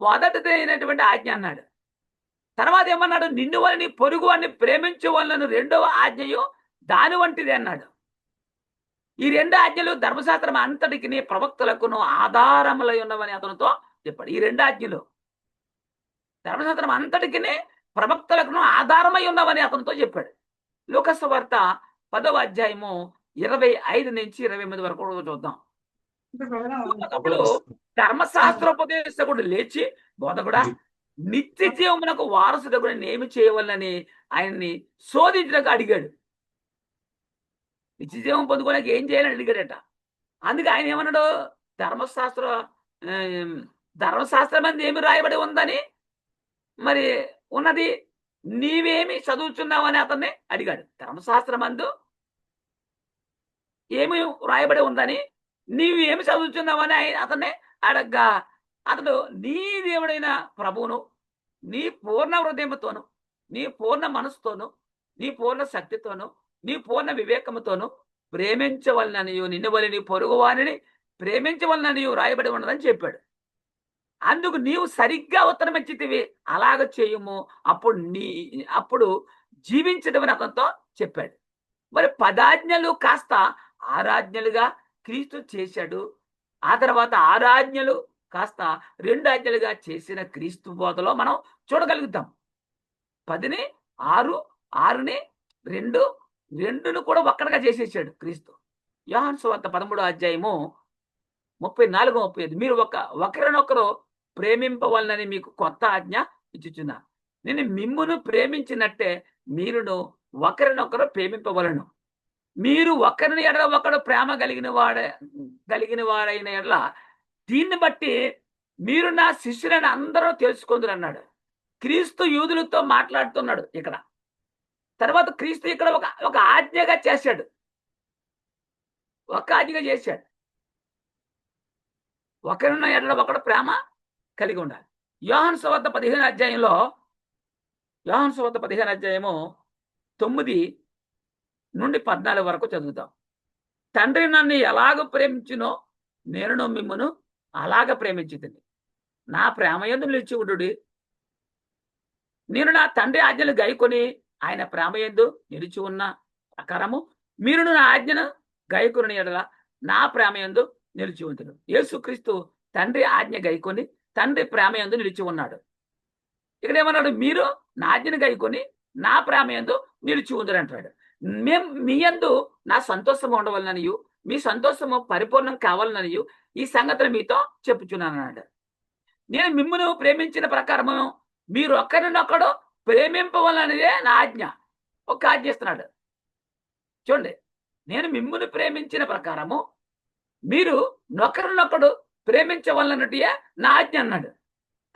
మొదటిదైనటువంటి ఆజ్ఞ అన్నాడు. తర్వాత ఏమన్నాడు, నిన్ను వల్ల నీ పొరుగు వారిని ప్రేమించవలన రెండవ ఆజ్ఞయు దాని వంటిది అన్నాడు. ఈ రెండు ఆజ్ఞలు ధర్మశాస్త్రం అంతటికి ప్రవక్తలకును ఆధారములై ఉన్నవని అతనితో చెప్పాడు. ఈ రెండు ఆజ్ఞలు ధర్మశాస్త్రం అంతటికి ప్రవక్తలకును ఆధారమై ఉన్నవని అతనితో చెప్పాడు. లూకాసు వార్త 10వ అధ్యాయము 25 నుంచి 28 వరకు చూద్దాం. అప్పుడు ధర్మశాస్త్రోపదేశకుడు లేచి, బోధకుడా నిత్య జీవమునకు వారసుడగుని ఏమి చేయవలనని ఆయన్ని శోధించడానికి అడిగాడు. నిత్య జీవం పొందుకోవడానికి ఏం చేయాలని అడిగాడట. అందుకే ఆయన ఏమన్నాడు, ధర్మశాస్త్రం మీద ఏమి రాయబడి ఉందని మరి ఉన్నది, నీవేమి చదువుతున్నావని అతన్ని అడిగాడు. ధర్మశాస్త్రం అందు ఏమి రాయబడి ఉందని నీవేమి చదువుతున్నావని అతన్ని అడగ్గా, అతడు నీ దేవుడైన ప్రభువును నీ పూర్ణ హృదయంతోను, నీ పూర్ణ మనసుతోను, నీ పూర్ణ శక్తితోను, నీ పూర్ణ వివేకముతోను ప్రేమించవలననియు, నిన్ను వలె నీ పొరుగు వారిని ప్రేమించవలననియు రాయబడి ఉన్నదని చెప్పాడు. అందుకు నీవు సరిగ్గా ఉత్తరం ఇచ్చితివి, అలాగ చేయుము, అప్పుడు జీవించదమని అతనితో చెప్పాడు. మరి 10 ఆజ్ఞలు కాస్త 6 ఆజ్ఞలుగా క్రీస్తు చేశాడు. ఆ తర్వాత 6 ఆజ్ఞలు కాస్త 2 ఆజ్ఞలుగా చేసిన క్రీస్తు బోధలో మనం చూడగలుగుతాం. 10ని 6, 6ని 2, 2ను కూడా ఒక్కడిగా చేసేసాడు క్రీస్తు. యోహాను సువార్త 13వ అధ్యాయము 34, 35 మీరు ఒకరినొకరు ప్రేమింపవలనని మీకు కొత్త ఆజ్ఞ ఇచ్చుచున్నా, నేను మిమ్మును ప్రేమించినట్టే మీరును ఒకరినొకరు ప్రేమింపవలను. మీరు ఒకరిని ఎడల ఒకడు ప్రేమ కలిగిన వారైన ఎడల దీన్ని బట్టి మీరు నా శిష్యులని అందరూ తెలుసుకుందరు అన్నాడు. క్రీస్తు యూదులతో మాట్లాడుతున్నాడు ఇక్కడ. తర్వాత క్రీస్తు ఇక్కడ ఒక ఆజ్ఞగా చేశాడు, ఒక ఆజ్ఞగా చేశాడు. ఒకరిన ఎడల ఒకడు ప్రేమ కలిగి ఉండాలి. యోహాను సువార్త 15వ అధ్యాయంలో, యోహాను సువార్త 15వ అధ్యాయము 9 నుండి 14 వరకు చదువుతాం. తండ్రి నన్ను ఎలాగ ప్రేమించునో నేను మిమ్మును అలాగ ప్రేమించుతుంది, నా ప్రేమ యందు నిలిచి ఉండుడి. నేను నా తండ్రి ఆజ్ఞలు గైకొని ఆయన ప్రేమ యందు నిలిచి ఉన్న ప్రకారము మీరును నా ఆజ్ఞను గైకొని ఎడల నా ప్రేమ యందు నిలిచి ఉంటుడు. యేసుక్రీస్తు తండ్రి ఆజ్ఞ గైకొని తండ్రి ప్రేమ యందు నిలిచి ఉన్నాడు. ఇక్కడ ఏమన్నాడు, మీరు నా ఆజ్ఞను గైకొని నా ప్రేమ యందు నిలిచి ఉందరు అంటాడు. మీ యందు నా సంతోషం ఉండవలననియు, మీ సంతోషము పరిపూర్ణం కావాలననియు ఈ సంగతులు మీతో చెప్పుచున్నాను అన్నాడు. నేను మిమ్మును ప్రేమించిన ప్రకారము మీరు ఒకరినొకడు ప్రేమింపవలనదే నా ఆజ్ఞ. ఒక ఆజ్ఞ ఇస్తున్నాడు చూడండి. నేను మిమ్మును ప్రేమించిన ప్రకారము మీరు ఒకరినొకడు ప్రేమించవలనటే నా ఆజ్ఞ అన్నాడు.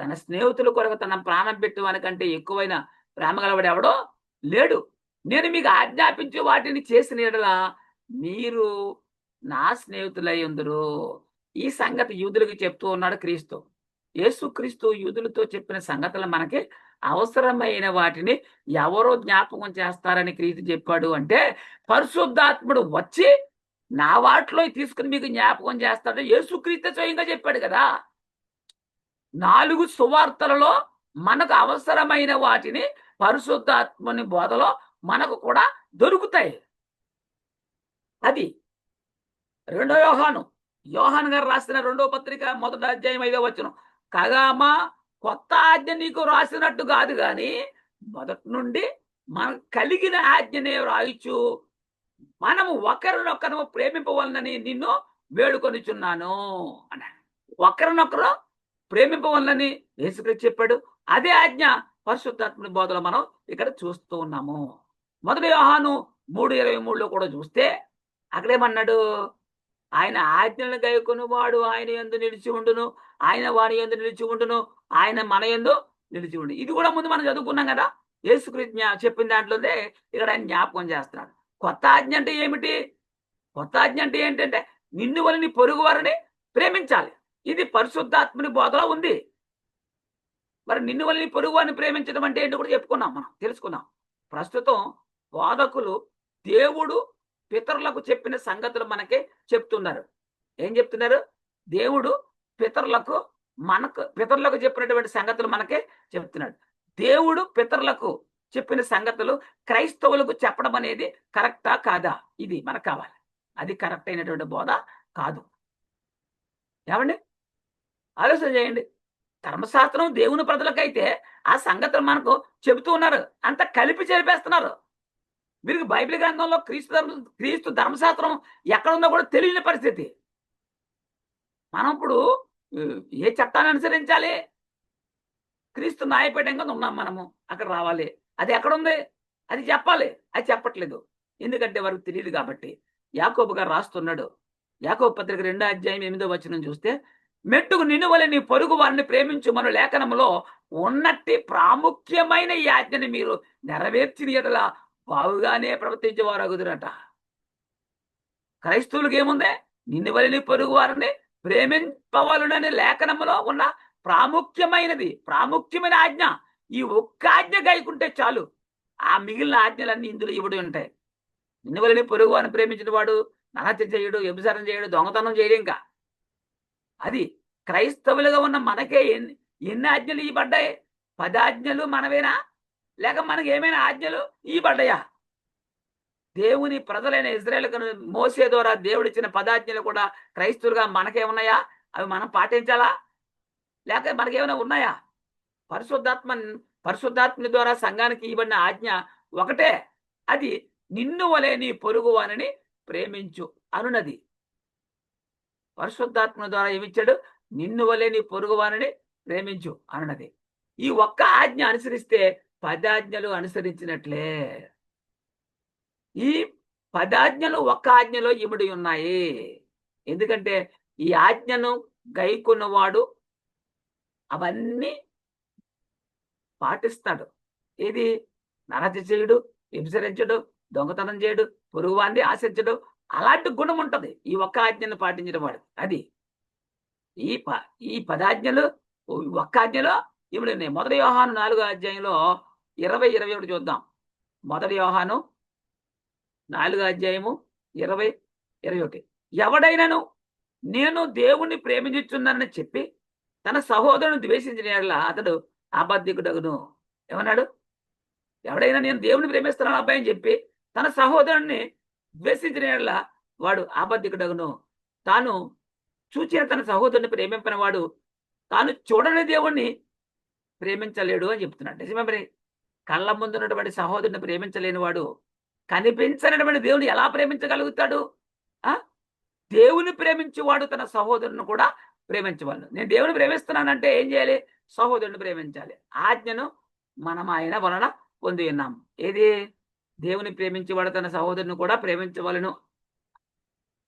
తన స్నేహితుల కొరకు తన ప్రాణం పెట్టువానికంటే ఎక్కువైన ప్రేమ గలవాడు ఎవడో లేడు. నేను మీకు ఆజ్ఞాపించి వాటిని చేసిన యెడల మీరు నా స్నేహితులై ఉందురు. ఈ సంగతి యూదులకు చెప్తూ ఉన్నాడు క్రీస్తు. యేసుక్రీస్తు యూదులతో చెప్పిన సంగతులు మనకి అవసరమైన వాటిని ఎవరో జ్ఞాపకం చేస్తారని క్రీస్తు చెప్పాడు అంటే, పరిశుద్ధాత్ముడు వచ్చి నా వాటిలో తీసుకుని మీకు జ్ఞాపకం చేస్తాడు. యేసుక్రీస్తు స్వయంగా చెప్పాడు కదా. 4 సువార్తలలో మనకు అవసరమైన వాటిని పరిశుద్ధాత్మని బోధలో మనకు కూడా దొరుకుతాయి. అది 2 యోహాను గారు రాసిన 2వ పత్రిక 1వ అధ్యాయం 5వ వచనం. కాగామా కొత్త ఆజ్ఞ నీకు రాసినట్టు కాదు గాని మొదటి నుండి మనం కలిగిన ఆజ్ఞనే రాయిచు మనము ఒకరినొకరు ప్రేమింపవలనని నిన్ను వేడుకొనిచున్నాను అన్నాడు. ఒకరినొకరు ప్రేమింపవలనని యేసుక్రీస్తు చెప్పాడు. అదే ఆజ్ఞ పరిశుద్ధాత్మని బోధలో మనం ఇక్కడ చూస్తూ ఉన్నాము. 1 యోహాను 3:23లో కూడా చూస్తే అక్కడేమన్నాడు? ఆయన ఆజ్ఞలను గైకొని వాడు ఆయన యందు నిలిచి ఉండును, ఆయన వాని యందు నిలిచి ఉండును, ఆయన మన యందు నిలిచి ఉండు. ఇది కూడా ముందు మనం చదువుకున్నాం కదా. యేసుక్రీస్తు చెప్పిన దాంట్లోనే ఇక్కడ ఆయన జ్ఞాపకం చేస్తున్నాడు. కొత్త ఆజ్ఞ అంటే ఏమిటి? కొత్త ఆజ్ఞ అంటే ఏంటంటే నిన్ను వల్ల నీ పొరుగు వారిని ప్రేమించాలి. ఇది పరిశుద్ధాత్మని బోధలో ఉంది. మరి నిన్ను వల్ల నీ పొరుగు వారిని ప్రేమించడం అంటే ఏంటో కూడా చెప్పుకున్నాం, మనం తెలుసుకున్నాం. ప్రస్తుతం బోధకులు దేవుడు పితరులకు చెప్పిన సంగతులు మనకే చెప్తున్నారు. ఏం చెప్తున్నారు? దేవుడు పితరులకు చెప్పినటువంటి సంగతులు మనకే చెప్తున్నాడు. దేవుడు పితరులకు చెప్పిన సంగతులు క్రైస్తవులకు చెప్పడం అనేది కరెక్టా కాదా? ఇది మనకు కావాలి. అది కరెక్ట్ అయినటువంటి బోధ కాదు. ఏమండి, ఆలోచన చేయండి. ధర్మశాస్త్రం దేవుని ప్రజలకైతే ఆ సంగతులు మనకు చెబుతూ ఉన్నారు, అంత కలిపి చెరిపేస్తున్నారు. వీరికి బైబిల్ గ్రంథంలో క్రీస్తు ధర్మశాస్త్రం ఎక్కడుందో కూడా తెలియని పరిస్థితి. మనం ఇప్పుడు ఏ చట్టాన్ని అనుసరించాలి? క్రీస్తు న్యాయపీఠంగా ఉన్నాం మనము, అక్కడ రావాలి. అది ఎక్కడుంది? అది చెప్పాలి. అది చెప్పట్లేదు. ఎందుకంటే వారికి తెలియదు కాబట్టి. యాకోబు గారు రాస్తున్నాడు. యాకోబు పత్రిక 2వ అధ్యాయం 8వ వచనం చూస్తే, మెట్టుకు నిన్ను వలె నీ పొరుగు వారిని ప్రేమించు మన లేఖనంలో ఉన్నట్టి ప్రాముఖ్యమైన ఈ ఆజ్ఞని మీరు నెరవేర్చిన ఎడల బావుగానే ప్రవర్తించేవారు అగుదురట. క్రైస్తవులకు ఏముంది? నిన్ను వలె నీ పొరుగు వారిని ప్రేమింపవలనని లేఖనంలో ఉన్న ప్రాముఖ్యమైన ఆజ్ఞ. ఈ ఒక్క ఆజ్ఞ గైకుంటే చాలు. ఆ మిగిలిన ఆజ్ఞలన్నీ ఇందులో ఇవ్వడి ఉంటాయి. నిన్ను వలె నీ పొరుగు వారిని ప్రేమించిన వాడు నరహత్య చేయడు, వ్యభిచారం చేయడు, దొంగతనం చేయడు. ఇంకా అది క్రైస్తవులుగా ఉన్న మనకే ఎన్ని ఆజ్ఞలు ఇవ్వబడ్డాయి? 10 ఆజ్ఞలు మనవేనా? లేక మనకి ఏమైనా ఆజ్ఞలు ఇవ్వబడ్డాయా? దేవుని ప్రజలైన ఇజ్రాయేలుకు మోసే ద్వారా దేవుడిచ్చిన 10 ఆజ్ఞలు కూడా క్రైస్తవులుగా మనకేమున్నాయా? అవి మనం పాటించాలా? లేక మనకేమైనా ఉన్నాయా? పరిశుద్ధాత్మని ద్వారా సంఘానికి ఇవ్వబడిన ఆజ్ఞ ఒకటే. అది నిన్ను వలె నీ పొరుగు వారిని ప్రేమించు అనున్నది. పరిశుద్ధాత్మ ద్వారా ఏమిచ్చాడు? నిన్ను వలె నీ పొరుగు వారిని ప్రేమించు అన్నది. ఈ ఒక్క ఆజ్ఞ అనుసరిస్తే 10 ఆజ్ఞలు అనుసరించినట్లే. ఈ 10 ఆజ్ఞలు ఒక్క ఆజ్ఞలో ఇమిడి ఉన్నాయి. ఎందుకంటే ఈ ఆజ్ఞను గైకొన్నవాడు అవన్నీ పాటిస్తాడు. ఏది? నరహత్య చేయడు, వ్యభిచరించడు, దొంగతనం చేయడు, పొరుగువాన్ని ఆశించడు. అలాంటి గుణం ఉంటది ఈ ఒక్క ఆజ్ఞను పాటించడం వాడు. అది ఈ 10 ఆజ్ఞలు ఒక్క ఆజ్ఞలో ఇవి ఉన్నాయి. 1 యోహాను 4వ అధ్యాయంలో 20-21 చూద్దాం. 1 యోహాను 4వ అధ్యాయము 20-21. ఎవడైనను నేను దేవుణ్ణి ప్రేమించుచున్నానని చెప్పి తన సహోదరుని ద్వేషించిన యెడల అతడు అబద్ధికుడగును. ఏమన్నాడు? ఎవడైనా నేను దేవుని ప్రేమిస్తున్నాను అబ్బాయి అని చెప్పి తన సహోదరుణ్ణి ద్వేషించిన యెడల వాడు అబద్ధికుడగును. తాను చూచిన తన సహోదరుని ప్రేమింపిన వాడు తాను చూడని దేవుణ్ణి ప్రేమించలేడు అని చెప్తున్నాడు. నిజమే మరి. కళ్ళ ముందున్నటువంటి సహోదరుని ప్రేమించలేని వాడు కనిపించనటువంటి దేవుని ఎలా ప్రేమించగలుగుతాడు? దేవుని ప్రేమించేవాడు తన సహోదరుని కూడా ప్రేమించవాళ్ళు. నేను దేవుని ప్రేమిస్తున్నానంటే ఏం చేయాలి? సహోదరుని ప్రేమించాలి. ఆజ్ఞను మనం ఆయన వలన పొంది ఉన్నాం. ఏది? దేవుని ప్రేమించేవాడు తన సహోదరుని కూడా ప్రేమించవలను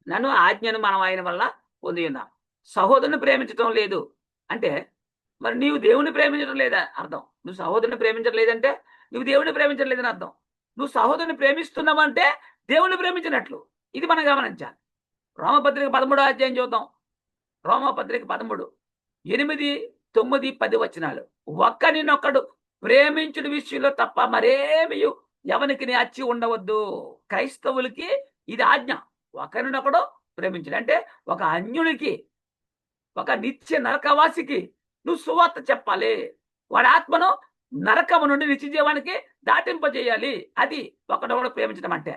నన్ను ఆజ్ఞను మనం ఆయన వల్ల పొంది ఉన్నాం. సహోదరుని ప్రేమించడం లేదు అంటే మరి నీవు దేవుని ప్రేమించడం లేదా అర్థం. నువ్వు సహోదరుని ప్రేమించడం లేదంటే నువ్వు దేవుని ప్రేమించడం లేదని అర్థం. నువ్వు సహోదరుని ప్రేమిస్తున్నావంటే దేవుని ప్రేమించినట్లు. ఇది మనం గమనించాలి. రోమపత్రిక 13వ అధ్యాయం చూద్దాం. రోమపత్రిక 13, 8, 9, 10 వచనాలు. ఒక్కనినొక్కడు ప్రేమించుడు విషయంలో తప్ప మరేమి ఎవరికి అచ్చి ఉండవద్దు. క్రైస్తవులకి ఇది ఆజ్ఞ. ఒకరినొకడు ప్రేమించడు. అంటే ఒక అన్యుడికి, ఒక నిత్య నరకవాసికి నువ్వు సువార్త చెప్పాలి. వాడి ఆత్మను నరకము నుండి నిత్య జీవానికి దాటింపజేయాలి. అది ఒకడొకడు ప్రేమించడం అంటే.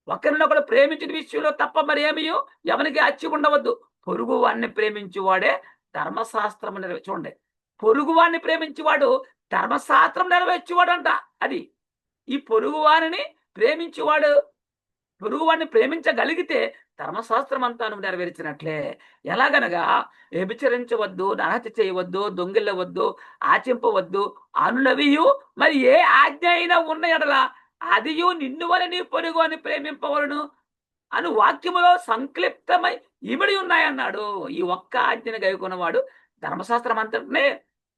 ఒకరినొకడు ప్రేమించిన విషయంలో తప్ప మరి ఏమీ ఎవరికి అచ్చి ఉండవద్దు. పొరుగు వాడిని ప్రేమించువాడే ధర్మశాస్త్రం చూడండి, పొరుగు వాడిని ప్రేమించేవాడు ధర్మశాస్త్రం నెరవేర్చేవాడంట. అది ఈ పొరుగు వారిని ప్రేమించేవాడు, పొరుగు వాడిని ప్రేమించగలిగితే ధర్మశాస్త్రం అంతా నువ్వు నెరవేర్చినట్లే. ఎలాగనగా వ్యభిచరించవద్దు, నరహత్య చేయవద్దు, దొంగిల్లవద్దు, ఆచింపవద్దు అనునవియు మరి ఏ ఆజ్ఞ అయినా ఉన్న ఎడల అదియు నిన్ను వలె నీ పొరుగు అని ప్రేమింపవలను అను వాక్యములో సంక్లిప్తమై ఇమిడి ఉన్నాయన్నాడు. ఈ ఒక్క ఆజ్ఞను గైకొన్నవాడు ధర్మశాస్త్రం అంతటినే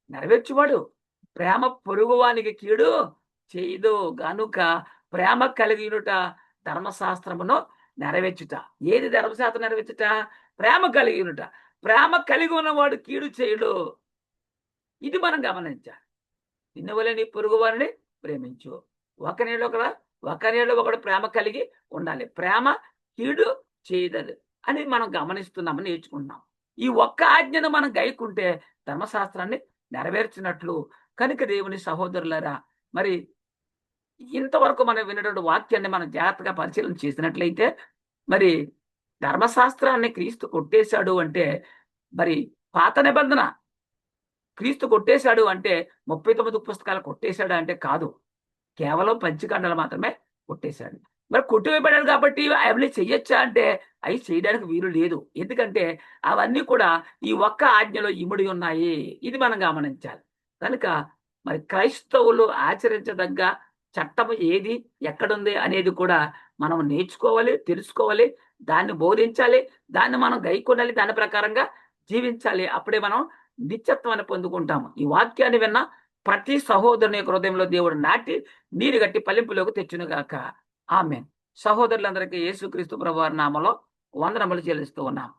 నెరవేర్చువాడు. ప్రేమ పొరుగువానికి కీడు చేయదు గనుక ప్రేమ కలిగినుట ధర్మశాస్త్రమును నెరవేర్చుట. ఏది ధర్మశాస్త్రం నెరవేర్చుట? ప్రేమ కలిగినుట. ప్రేమ కలిగి ఉన్నవాడు కీడు చేయడు. ఇది మనం గమనించాలి. నిన్ను వలె నీ పొరుగు వారిని ప్రేమించు. ఒకరిలో ఒకడు ప్రేమ కలిగి ఉండాలి. ప్రేమ కీడు చేయదు అని మనం గమనిస్తున్నామని నేర్చుకుంటున్నాం. ఈ ఒక్క ఆజ్ఞను మనం గైకుంటే ధర్మశాస్త్రాన్ని నెరవేర్చినట్లు. కనుక దేవుని సహోదరులారా, మరి ఇంతవరకు మనం విన్నటువంటి వాక్యాన్ని మనం జాగ్రత్తగా పరిశీలన చేసినట్లయితే, మరి ధర్మశాస్త్రాన్ని క్రీస్తు కొట్టేశాడు అంటే, మరి పాత నిబంధన క్రీస్తు కొట్టేశాడు అంటే 39 పుస్తకాలు కొట్టేశాడు అంటే కాదు, కేవలం పంచకాండాలు మాత్రమే కొట్టేశాడు. మరి కొట్టివేయబడాడు కాబట్టి అవన్నీ చెయ్యొచ్చా అంటే అవి చేయడానికి వీలు లేదు. ఎందుకంటే అవన్నీ కూడా ఈ ఒక్క ఆజ్ఞలో ఇముడి ఉన్నాయి. ఇది మనం గమనించాలి. కనుక మరి క్రైస్తవులు ఆచరించదగ్గ చట్టం ఏది, ఎక్కడుంది అనేది కూడా మనం నేర్చుకోవాలి, తెలుసుకోవాలి, దాన్ని బోధించాలి, దాన్ని మనం గైకొనాలి, దాని ప్రకారంగా జీవించాలి. అప్పుడే మనం నిత్యత్వాన్ని పొందుకుంటాము. ఈ వాక్యాన్ని విన్న ప్రతి సహోదరుని యొక్క హృదయంలో దేవుడు నాటి నీరు గట్టి ఫలింపులోకి తెచ్చునుగాక. ఆమేన్. సహోదరులందరికీ యేసుక్రీస్తు ప్రభువారి నామములో వందనములు చెల్లిస్తూ ఉన్నాం.